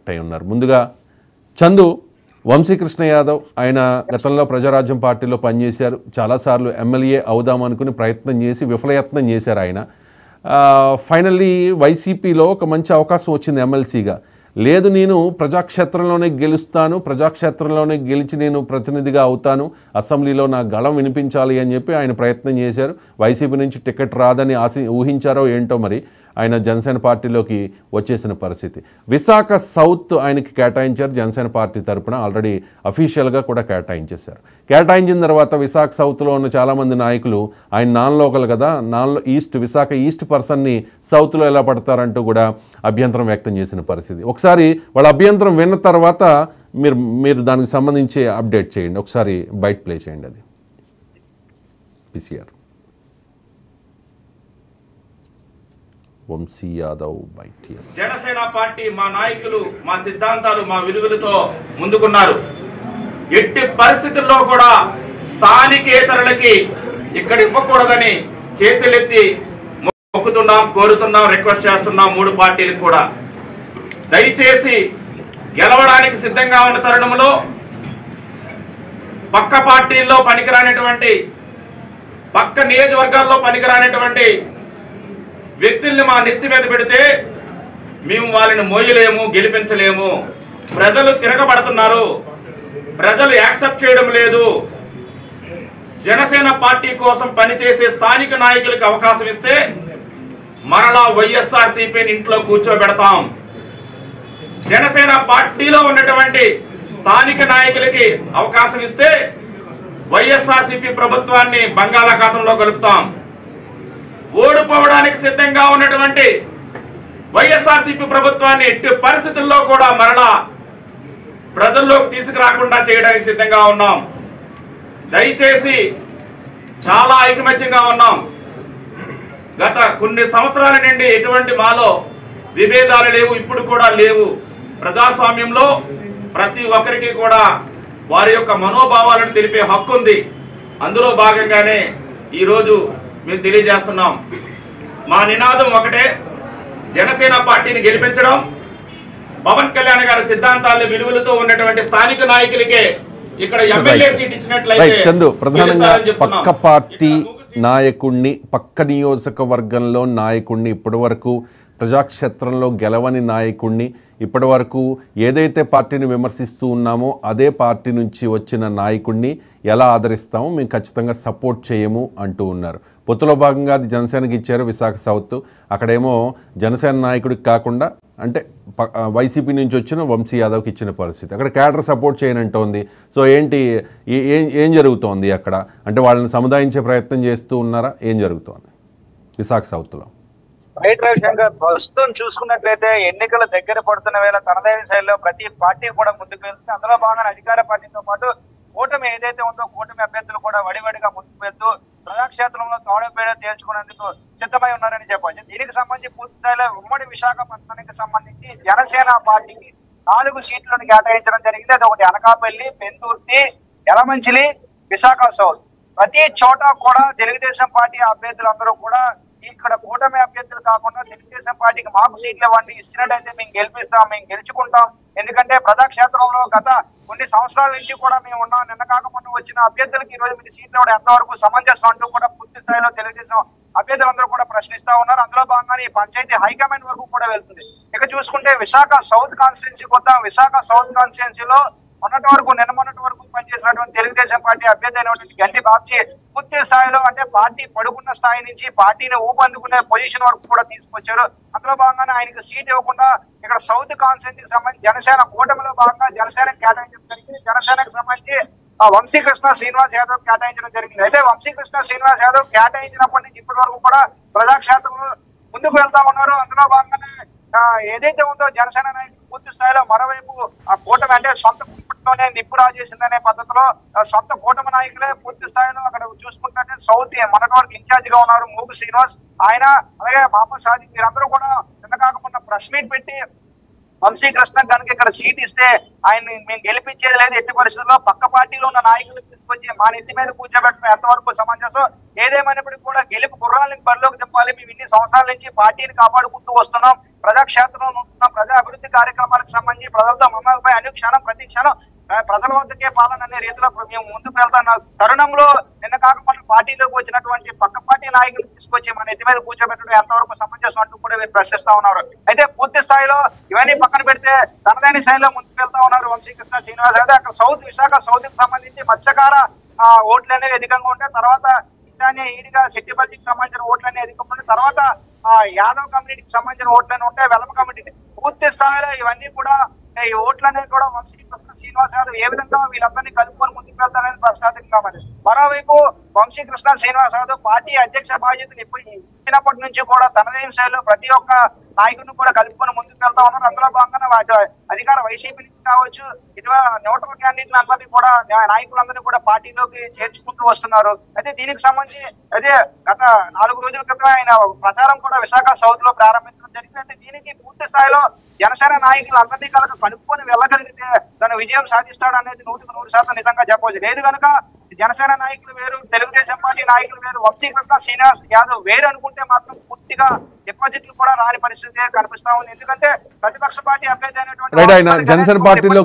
Connect అయి ఉన్నారు. ముందుగా చందు, వంశీకృష్ణ యాదవ్ ఆయన గతంలో ప్రజారాజ్యం పార్టీలో పనిచేశారు. చాలాసార్లు ఎమ్మెల్యే అవుదామనుకుని ప్రయత్నం చేసి విఫలయత్నం చేశారు ఆయన. ఫైనల్లీ వైసీపీలో ఒక మంచి అవకాశం వచ్చింది ఎమ్మెల్సీగా. లేదు, నేను ప్రజాక్షేత్రంలోనే గెలుస్తాను, ప్రజాక్షేత్రంలోనే గెలిచి నేను ప్రతినిధిగా అవుతాను, అసెంబ్లీలో నా గళం వినిపించాలి అని చెప్పి ఆయన ప్రయత్నం చేశారు. వైసీపీ నుంచి టికెట్ రాదని ఊహించారో ఏంటో మరి ఆయన జనసేన పార్టీలోకి వచ్చేసిన పరిస్థితి. విశాఖ సౌత్ ఆయనకి కేటాయించారు జనసేన పార్టీ తరఫున, ఆల్రెడీ అఫీషియల్గా కూడా కేటాయించేశారు. కేటాయించిన తర్వాత విశాఖ సౌత్లో ఉన్న చాలామంది నాయకులు ఆయన నాన్ లోకల్ కదా, విశాఖ ఈస్ట్ పర్సన్ని సౌత్లో ఎలా పడతారంటూ కూడా అభ్యంతరం వ్యక్తం చేసిన పరిస్థితి. ఒకసారి వాళ్ళ అభ్యంతరం విన్న తర్వాత మీరు దానికి సంబంధించి అప్డేట్ చేయండి, ఒకసారి బయట ప్లే చేయండి. అది PCR Vamshi Yadav bite. Janasena party మా నాయకులు మా సిద్ధాంతాలు మా విలువలతో ముందుకున్నారు. ఎట్టి పరిస్థితుల్లో కూడా స్థానికేతరులకి ఇక్కడ ఇవ్వకూడదని చేతులెత్తి మొక్కుతున్నాం, కోరుతున్నాం, రిక్వెస్ట్ చేస్తున్నాం. 3 పార్టీలకు కూడా దయచేసి గెలవడానికి సిద్ధంగా ఉన్న తరుణంలో పక్క పార్టీల్లో పనికిరానటువంటి, పక్క నియోజకవర్గాల్లో పనికిరానటువంటి వ్యక్తుల్ని మా నెత్తి మీద పెడితే మేము వాళ్ళని మోయలేము, గెలిపించలేము. ప్రజలు తిరగబడుతున్నారు, ప్రజలు యాక్సెప్ట్ చేయడం లేదు. జనసేన పార్టీ కోసం పనిచేసే స్థానిక నాయకులకు అవకాశం ఇస్తే మరలా వైఎస్ఆర్సీపీని ఇంట్లో కూర్చోబెడతాం. జనసేన పార్టీలో ఉన్నటువంటి స్థానిక నాయకులకి అవకాశం ఇస్తే వైఎస్ఆర్సీపీ ప్రభుత్వాన్ని బంగాళాఖాతంలో కలుపుతాం. ఓడిపోవడానికి సిద్ధంగా ఉన్నటువంటి వైఎస్ఆర్సీపీ ప్రభుత్వాన్ని ఎట్టి పరిస్థితుల్లో కూడా మరలా ప్రజల్లోకి తీసుకురాకుండా చేయడానికి సిద్ధంగా ఉన్నాం. దయచేసి చాలా ఐకమత్యంగా ఉన్నాం. గత కొన్ని సంవత్సరాల నుండి ఎటువంటి మాలో విభేదాలు లేవు, ఇప్పుడు కూడా లేవు. ప్రజాస్వామ్యంలో ప్రతి ఒక్కరికి కూడా వారి యొక్క మనోభావాలను తెలిపే హక్కు ఉంది. అందులో భాగంగానే ఈరోజు మేము తెలియజేస్తున్నాం. మా నినాదం ఒకటే, జనసేన పార్టీని గెలిపించడం. పవన్ కళ్యాణ్ గారి సిద్ధాంతాలు విలువలతో ఉన్నటువంటి స్థానిక నాయకులకే ఇక్కడ ఎమ్మెల్యే సీట్ ఇచ్చినట్లయితే చందు, ప్రధానంగా పక్క పార్టీ నాయకుడిని, పక్క నియోజకవర్గంలో నాయకుడిని, ఇప్పటి వరకు ప్రజాక్షేత్రంలో గెలవని నాయకుడిని, ఇప్పటి వరకు ఏదైతే పార్టీని విమర్శిస్తూ ఉన్నామో అదే పార్టీ నుంచి వచ్చిన నాయకుడిని ఎలా ఆదరిస్తామో మేము ఖచ్చితంగా సపోర్ట్ చేయము అంటూ ఉన్నారు. పొత్తులో భాగంగా అది జనసేనకి ఇచ్చారు విశాఖ సౌత్. అక్కడేమో జనసేన నాయకుడికి కాకుండా అంటే వైసీపీ నుంచి వచ్చిన వంశీ యాదవ్కి ఇచ్చిన పరిస్థితి. అక్కడ క్యాడర్ సపోర్ట్ చేయనంటోంది. సో ఏంటి, ఏం జరుగుతోంది అక్కడ? అంటే వాళ్ళని సముదాయించే ప్రయత్నం చేస్తూ ఉన్నారా? ఏం జరుగుతోంది విశాఖ సౌత్లో? రైట్ రవిశంకర్, ప్రస్తుతం చూసుకున్నట్లయితే ఎన్నికల దగ్గర పడుతున్న వేళ తనదైన శైలిలో ప్రతి పార్టీ కూడా ముందుకు వెళ్తుంది. అందులో భాగంగా అధికార పార్టీతో పాటు కూటమి ఏదైతే ఉందో కూటమి అభ్యర్థులు కూడా వడివడిగా ముందుకు వెళ్తూ ప్రజాక్షేత్రంలో తోడపేడ తేల్చుకునేందుకు సిద్ధమై ఉన్నారని చెప్పవచ్చు. దీనికి సంబంధించి పూర్తి స్థాయిలో ఉమ్మడి విశాఖపట్నానికి సంబంధించి జనసేన పార్టీకి 4 సీట్లను కేటాయించడం జరిగింది. అది ఒకటి అనకాపల్లి, పెందుర్తి, యలమంచిలి, విశాఖ సౌత్. ప్రతి చోట కూడా తెలుగుదేశం పార్టీ అభ్యర్థులందరూ కూడా ఇక్కడ కూటమి అభ్యర్థులు కాకుండా తెలుగుదేశం పార్టీకి మాకు సీట్లు ఇవ్వండి, ఇచ్చినట్టయితే మేము గెలిపిస్తాం, మేము గెలుచుకుంటాం. ఎందుకంటే ప్రజాక్షేత్రంలో గత కొన్ని సంవత్సరాల నుంచి కూడా మేము ఉన్నాం. నిన్న కాకుండా వచ్చిన అభ్యర్థులకు ఈ రోజు మీరు సీట్లు ఇవ్వడం ఎంతవరకు సమంజసం అంటూ కూడా పూర్తి స్థాయిలో తెలుగుదేశం అభ్యర్థులందరూ కూడా ప్రశ్నిస్తా ఉన్నారు. అందులో భాగంగానే ఈ పంచాయతీ హైకమాండ్ వరకు కూడా వెళ్తుంది. ఇక చూసుకుంటే విశాఖ సౌత్ కాన్స్టిట్యున్సీ కొత్త విశాఖ సౌత్ కాన్స్టిట్యున్సీలో మొన్నటి వరకు పనిచేసినటువంటి తెలుగుదేశం పార్టీ అభ్యర్థి అయినటువంటి గంటి బాబ్జీ పూర్తి స్థాయిలో అంటే పార్టీ పడుకున్న స్థాయి నుంచి పార్టీని ఊపందుకునే పొజిషన్ వరకు కూడా తీసుకొచ్చారు. అందులో భాగంగానే ఆయనకు సీట్ ఇవ్వకుండా ఇక్కడ సౌత్ కాన్స్టిట్యున్సీకి సంబంధించి జనసేన కూటమిలో భాగంగా జనసేనకు కేటాయించడం జరిగింది. జనసేనకు సంబంధించి వంశీకృష్ణ శ్రీనివాస్ యాదవ్ కేటాయించడం జరిగింది. అయితే వంశీకృష్ణ శ్రీనివాస్ యాదవ్ కేటాయించినప్పటి నుంచి ఇప్పటి వరకు కూడా ప్రజాక్షేత్రంలో ముందుకు వెళ్తా ఉన్నారు. అందులో భాగంగానే ఏదైతే ఉందో జనసేన నాయకులు పూర్తి స్థాయిలో మరోవైపు ఆ కూటమి అంటే సొంత కుటుంబంలోనే నిప్పు రాజేసిందనే పద్ధతిలో సొంత కూటమి నాయకులే పూర్తి స్థాయిలో అక్కడ చూసుకుంటే సౌత్ మొన్నటి వరకు ఇన్ఛార్జ్ గా ఉన్నారు మూగు శ్రీనివాస్, ఆయన అలాగే మహమ్మద్ సాదిక్, వీరందరూ కూడా నిన్న కాకుండా ప్రెస్ మీట్ పెట్టి వంశీకృష్ణ కనుక ఇక్కడ సీట్ ఇస్తే ఆయన్ని మేము గెలిపించేది లేదు, ఎట్టి పరిస్థితుల్లో పక్క పార్టీలో ఉన్న నాయకులు తీసుకొచ్చి మా నెత్తి మీద కూర్చోబెట్టడం ఎంతవరకు సమంజసం? ఏదేమైనప్పటికీ కూడా గెలుపు గుర్రాలను బరిలోకి దింపాలి. మేము ఇన్ని సంవత్సరాల నుంచి పార్టీని కాపాడుకుంటూ వస్తున్నాం, ప్రజాక్షేత్రంలో ఉంటున్నాం, ప్రజా అభివృద్ధి కార్యక్రమాలకు సంబంధించి ప్రజలతో మమ్మల్పై అన్ని క్షణం ప్రతి క్షణం ప్రజల వద్దకే పాలన అనే రీతిలో మేము ముందుకు వెళ్తాం తరుణంలో నిన్న కాక పార్టీలోకి వచ్చినటువంటి పక్క పార్టీ నాయకులు తీసుకొచ్చి మన ఎత్తి మీద కూర్చోబెట్టడం ఎంతవరకు సమంజసం అంటూ కూడా వీరు ప్రశ్నిస్తా ఉన్నారు. అయితే పూర్తి స్థాయిలో ఇవన్నీ పక్కన పెడితే తనదైన స్థాయిలో ముందుకు వెళ్తా ఉన్నారు వంశీకృష్ణ శ్రీనివాస్. అయితే అక్కడ విశాఖ సౌత్ కి సంబంధించి మత్స్యకార ఓట్లు అనేవి అధికంగా ఉంటాయి. తర్వాత ఈశాన్య ఈడిగా శెట్టిపల్లికి సంబంధించిన ఓట్లన్నీ అధికంగా ఉంటాయి. తర్వాత యాదవ్ కమ్యూనిటీకి సంబంధించిన ఓట్లన్నీ ఉంటాయి, వెలమ కమ్యూనిటీ. పూర్తి స్థాయిలో ఇవన్నీ కూడా ఈ ఓట్లనేవి కూడా వంశీకృష్ణ శ్రీనివాస్ యాదవ్ ఏ విధంగా వీళ్ళందరినీ కలుపుకొని ముందుకు వెళ్తారని ప్రశ్నార్థకంగా మరి. మరోవైపు వంశీకృష్ణ శ్రీనివాస్ యాదవ్ పార్టీ అధ్యక్ష బాధ్యతలు ఇచ్చినప్పటి నుంచి కూడా తనదైన శైలిలో ప్రతి ఒక్క నాయకుడిని కూడా కలుపుకొని ముందుకు వెళ్తా ఉన్నారు. అందులో భాగంగా అధికార వైసీపీ నుంచి కావచ్చు, ఇటీవల న్యూట్రల్ క్యాండిడేట్లు అందరినీ కూడా నాయకులందరినీ కూడా పార్టీలోకి చేర్చుకుంటూ వస్తున్నారు. అయితే దీనికి సంబంధించి అదే గత 4 రోజుల క్రితం ఆయన ప్రచారం కూడా విశాఖ సౌత్ లో ప్రారంభించడం జరిగింది. అయితే దీనికి పూర్తి స్థాయిలో జనసేన నాయకులు అందరినీ కలుపుకొని వెళ్ళగలిగితే తన విజయం సాధిస్తాడు అనేది 100% నిజంగా చెప్పవచ్చు. లేదు కనుక జనసేన నాయకులు వేరు, తెలుగుదేశం పార్టీ నాయకులు వేరు, వంశీకృష్ణ శ్రీనివాస్ యాదవ్ వేరు అనుకుంటే మాత్రం పూర్తిగా డిపాజిట్లు కూడా రాని పరిస్థితి కనిపిస్తా ఉంది. ఎందుకంటే ప్రతిపక్ష పార్టీ అభ్యర్థి ఆయన జనసేన పార్టీలో